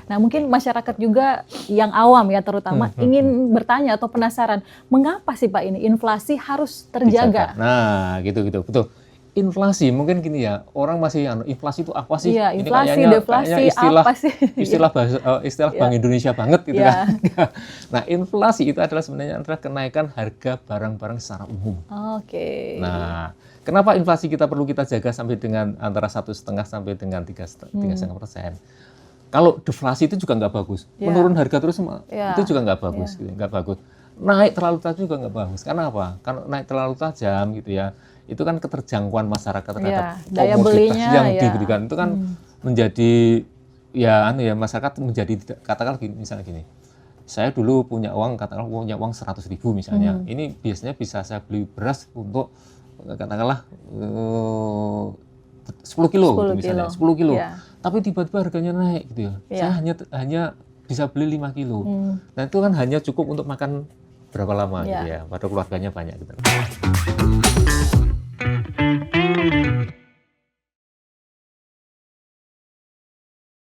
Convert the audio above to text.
Nah, mungkin masyarakat juga yang awam ya terutama ingin bertanya atau penasaran, mengapa sih Pak ini inflasi harus terjaga? Nah, gitu, betul. Inflasi mungkin gini ya, orang masih inflasi itu apa sih? Iya, Ini inflasi, kayaknya deflasi, istilah apa sih? istilah bahasa istilah Iya, Bank Indonesia banget gitu iya. kan. Nah, inflasi itu adalah sebenarnya kenaikan harga barang-barang secara umum. Oke. Nah, kenapa inflasi kita perlu kita jaga sampai dengan antara 1,5 sampai dengan 3,5%? Kalau deflasi itu juga nggak bagus. Ya. Menurun harga terus Ya. itu juga nggak bagus, gitu, nggak bagus. Naik terlalu tajam juga nggak bagus. Karena apa? Kalau naik terlalu tajam gitu ya, itu kan keterjangkauan masyarakat terhadap daya komoditas belinya yang ya. diberikan itu kan menjadi ya masyarakat menjadi katakanlah gini, misalnya gini. Saya dulu punya uang, katakanlah punya uang 100.000 misalnya. Ini biasanya bisa saya beli beras untuk katakanlah 10 kilo gitu misalnya, 10 kilo. Ya. Tapi tiba-tiba harganya naik gitu ya. Saya hanya bisa beli 5 kilo. Nah, itu kan hanya cukup untuk makan berapa lama gitu ya. Padahal keluarganya banyak gitu.